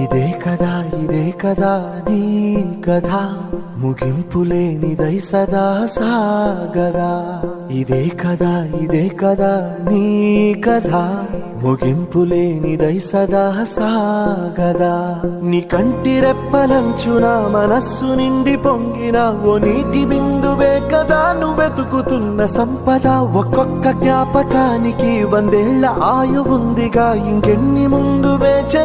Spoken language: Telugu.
ఇదే కదా నీ కథ ముగింపులేనిదై సదా సాగదా. ఇదే కదా నీ కథ ముగింపులేనిదై సదా సాగదా. నీ కంటి రెప్పలంచున మనస్సు నిండి పొంగిన ఓ నీటి బిందువే కదా నువ్వెతుకుతున్న సంపద. ఒక్కొక్క జ్ఞాపకానికి 100 ఏళ్ల ఆయువుందిగా, ఇంకెన్ని ముందు వేచ